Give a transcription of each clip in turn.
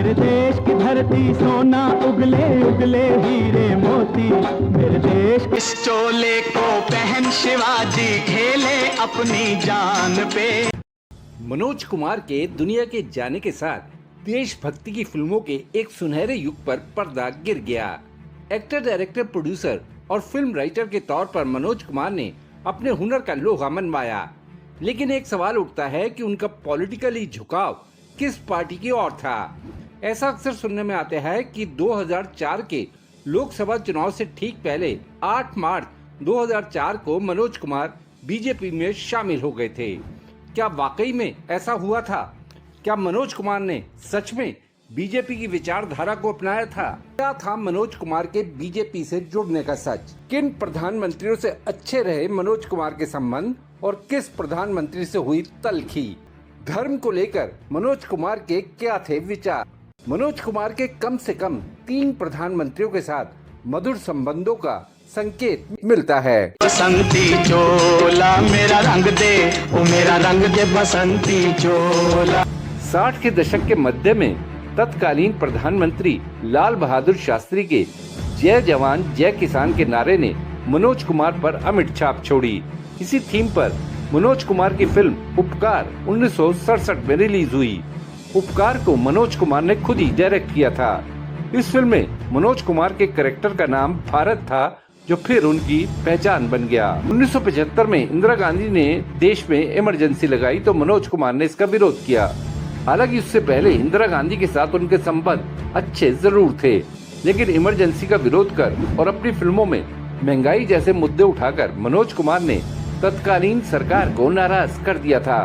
मेरे देश की धरती सोना उगले उगले हीरे मोती, मेरे देश के इस चोले को पहन शिवाजी खेले अपनी जान पे। मनोज कुमार के दुनिया के जाने के साथ देशभक्ति की फिल्मों के एक सुनहरे युग पर पर्दा गिर गया। एक्टर, डायरेक्टर, प्रोड्यूसर और फिल्म राइटर के तौर पर मनोज कुमार ने अपने हुनर का लोहा मनवाया, लेकिन एक सवाल उठता है कि उनका पॉलिटिकली झुकाव किस पार्टी की ओर था। ऐसा अक्सर सुनने में आता है कि 2004 के लोकसभा चुनाव से ठीक पहले 8 मार्च 2004 को मनोज कुमार बीजेपी में शामिल हो गए थे। क्या वाकई में ऐसा हुआ था? क्या मनोज कुमार ने सच में बीजेपी की विचारधारा को अपनाया था? क्या था मनोज कुमार के बीजेपी से जुड़ने का सच? किन प्रधानमंत्रियों से अच्छे रहे मनोज कुमार के संबंध और किस प्रधानमंत्री से हुई तलखी? धर्म को लेकर मनोज कुमार के क्या थे विचार? मनोज कुमार के कम से कम 3 प्रधानमंत्रियों के साथ मधुर संबंधों का संकेत मिलता है। बसंती चोला मेरा रंग दे, ओ मेरा रंग दे बसंती चोला। 60 के दशक के मध्य में तत्कालीन प्रधानमंत्री लाल बहादुर शास्त्री के जय जवान जय किसान के नारे ने मनोज कुमार पर अमिट छाप छोड़ी। इसी थीम पर मनोज कुमार की फिल्म उपकार 1967 में रिलीज हुई। उपकार को मनोज कुमार ने खुद ही डायरेक्ट किया था। इस फिल्म में मनोज कुमार के कैरेक्टर का नाम भारत था, जो फिर उनकी पहचान बन गया। 1975 में इंदिरा गांधी ने देश में इमरजेंसी लगाई तो मनोज कुमार ने इसका विरोध किया। हालांकि उससे पहले इंदिरा गांधी के साथ उनके संबंध अच्छे जरूर थे, लेकिन इमरजेंसी का विरोध कर और अपनी फिल्मों में महंगाई जैसे मुद्दे उठाकर मनोज कुमार ने तत्कालीन सरकार को नाराज कर दिया था।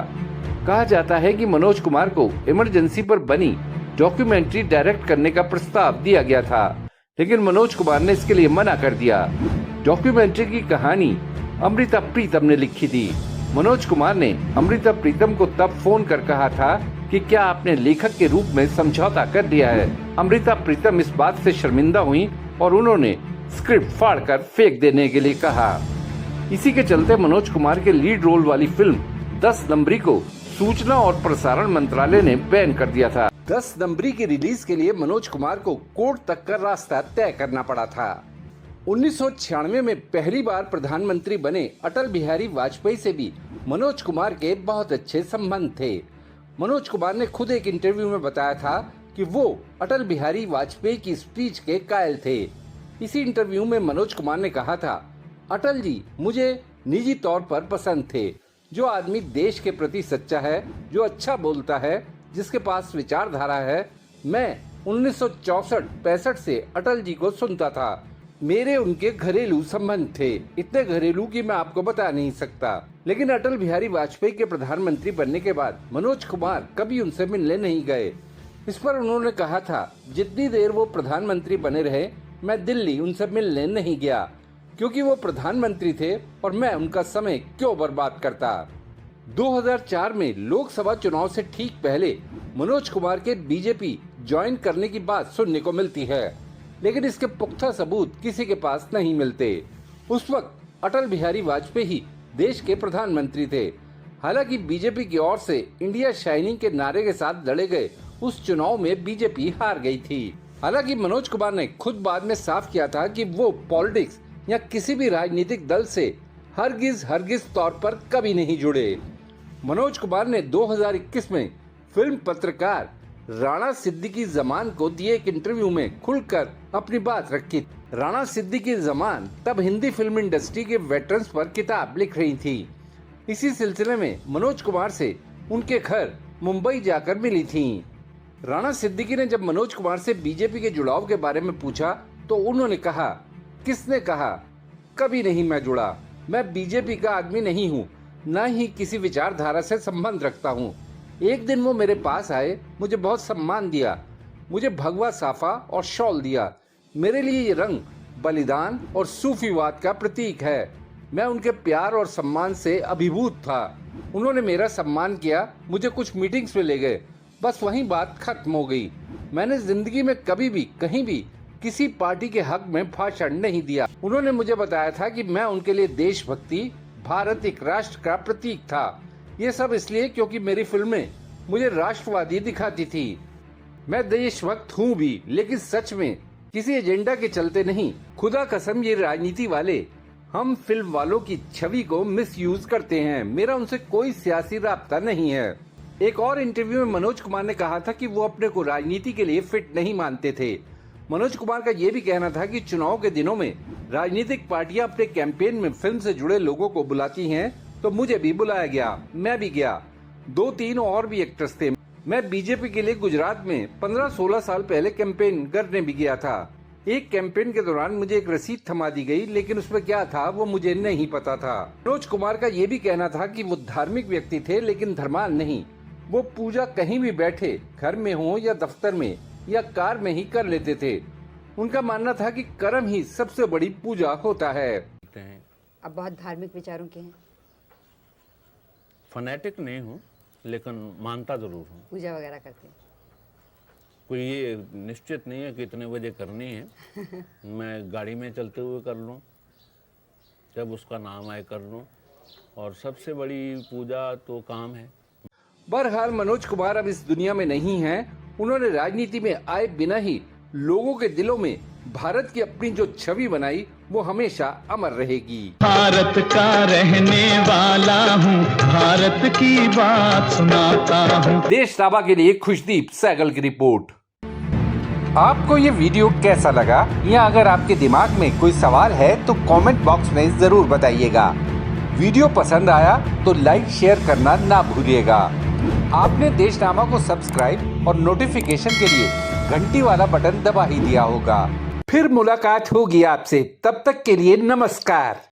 कहा जाता है कि मनोज कुमार को इमरजेंसी पर बनी डॉक्यूमेंट्री डायरेक्ट करने का प्रस्ताव दिया गया था, लेकिन मनोज कुमार ने इसके लिए मना कर दिया। डॉक्यूमेंट्री की कहानी अमृता प्रीतम ने लिखी थी। मनोज कुमार ने अमृता प्रीतम को तब फोन कर कहा था कि क्या आपने लेखक के रूप में समझौता कर लिया है। अमृता प्रीतम इस बात से शर्मिंदा हुई और उन्होंने स्क्रिप्ट फाड़कर फेंक देने के लिए कहा। इसी के चलते मनोज कुमार के लीड रोल वाली फिल्म 10 नंबरी को सूचना और प्रसारण मंत्रालय ने बैन कर दिया था। 10 नंबरी की रिलीज के लिए मनोज कुमार को कोर्ट तक का रास्ता तय करना पड़ा था। 1996 में पहली बार प्रधानमंत्री बने अटल बिहारी वाजपेयी से भी मनोज कुमार के बहुत अच्छे संबंध थे। मनोज कुमार ने खुद एक इंटरव्यू में बताया था कि वो अटल बिहारी वाजपेयी की स्पीच के कायल थे। इसी इंटरव्यू में मनोज कुमार ने कहा था, अटल जी मुझे निजी तौर पर पसंद थे। जो आदमी देश के प्रति सच्चा है, जो अच्छा बोलता है, जिसके पास विचारधारा है। मैं 1964-65 से अटल जी को सुनता था। मेरे उनके घरेलू संबंध थे, इतने घरेलू कि मैं आपको बता नहीं सकता। लेकिन अटल बिहारी वाजपेयी के प्रधानमंत्री बनने के बाद मनोज कुमार कभी उनसे मिलने नहीं गए। इस पर उन्होंने कहा था, जितनी देर वो प्रधानमंत्री बने रहे मैं दिल्ली उनसे मिलने नहीं गया, क्योंकि वो प्रधानमंत्री थे और मैं उनका समय क्यों बर्बाद करता। 2004 में लोकसभा चुनाव से ठीक पहले मनोज कुमार के बीजेपी ज्वाइन करने की बात सुनने को मिलती है, लेकिन इसके पुख्ता सबूत किसी के पास नहीं मिलते। उस वक्त अटल बिहारी वाजपेयी देश के प्रधानमंत्री थे। हालांकि बीजेपी की ओर से इंडिया शाइनिंग के नारे के साथ लड़े गए उस चुनाव में बीजेपी हार गई थी। हालांकि मनोज कुमार ने खुद बाद में साफ किया था कि वो पॉलिटिक्स या किसी भी राजनीतिक दल से हरगिज तौर पर कभी नहीं जुड़े। मनोज कुमार ने 2021 में फिल्म पत्रकार राणा सिद्दीकी जमान को दिए एक इंटरव्यू में खुलकर अपनी बात रखी। राणा सिद्दीकी जमान तब हिंदी फिल्म इंडस्ट्री के वेटरन्स पर किताब लिख रही थी। इसी सिलसिले में मनोज कुमार से उनके घर मुंबई जाकर मिली थी। राणा सिद्दीकी ने जब मनोज कुमार से बीजेपी के जुड़ाव के बारे में पूछा तो उन्होंने कहा, किसने कहा? कभी नहीं मैं जुड़ा। मैं बीजेपी का आदमी नहीं हूँ, न ही किसी विचारधारा से संबंध रखता हूँ। एक दिन वो मेरे पास आए, मुझे बहुत सम्मान दिया, मुझे भगवा साफा और शॉल दिया। मेरे लिए ये रंग बलिदान और सूफीवाद का प्रतीक है। मैं उनके प्यार और सम्मान से अभिभूत था। उन्होंने मेरा सम्मान किया, मुझे कुछ मीटिंग्स में ले गए, बस वहीं बात खत्म हो गई। मैंने जिंदगी में कभी भी कहीं भी किसी पार्टी के हक में भाषण नहीं दिया। उन्होंने मुझे बताया था कि मैं उनके लिए देशभक्ति, भारत एक राष्ट्र का प्रतीक था। ये सब इसलिए क्योंकि मेरी फिल्में मुझे राष्ट्रवादी दिखाती थी। मैं देशभक्त हूँ भी, लेकिन सच में किसी एजेंडा के चलते नहीं। खुदा कसम ये राजनीति वाले हम फिल्म वालों की छवि को मिसयूज करते हैं। मेरा उनसे कोई सियासी राब्ता नहीं है। एक और इंटरव्यू में मनोज कुमार ने कहा था कि वो अपने को राजनीति के लिए फिट नहीं मानते थे। मनोज कुमार का ये भी कहना था कि चुनाव के दिनों में राजनीतिक पार्टियां अपने कैंपेन में फिल्म से जुड़े लोगों को बुलाती हैं, तो मुझे भी बुलाया गया, मैं भी गया। 2-3 और भी एक्टर्स थे। मैं बीजेपी के लिए गुजरात में 15-16 साल पहले कैंपेन करने भी गया था। एक कैंपेन के दौरान मुझे एक रसीद थमा दी गई, लेकिन उसमें क्या था वो मुझे नहीं पता था। मनोज कुमार का ये भी कहना था कि वो धार्मिक व्यक्ति थे, लेकिन धर्माल नहीं। वो पूजा कहीं भी बैठे, घर में हो या दफ्तर में या कार में ही कर लेते थे। उनका मानना था कि कर्म ही सबसे बड़ी पूजा होता है। अब बहुत धार्मिक विचारों के हैं। फनेटिक नहीं हूँ, लेकिन मानता जरूर हूँ। पूजा वगैरह करते हैं? कोई ये निश्चित नहीं है कि इतने बजे करनी है। मैं गाड़ी में चलते हुए कर लूँ, जब उसका नाम आए कर लूँ, और सबसे बड़ी पूजा तो काम है। बहरहाल मनोज कुमार अब इस दुनिया में नहीं हैं। उन्होंने राजनीति में आए बिना ही लोगों के दिलों में भारत की अपनी जो छवि बनाई वो हमेशा अमर रहेगी। भारत का रहने वाला हूँ, भारत की बात सुनाता हूँ। देशनामा के लिए खुशदीप सहगल की रिपोर्ट। आपको ये वीडियो कैसा लगा, या अगर आपके दिमाग में कोई सवाल है तो कमेंट बॉक्स में जरूर बताइएगा। वीडियो पसंद आया तो लाइक शेयर करना ना भूलिएगा। आपने देशनामा को सब्सक्राइब और नोटिफिकेशन के लिए घंटी वाला बटन दबा ही दिया होगा। फिर मुलाकात होगी आपसे, तब तक के लिए नमस्कार।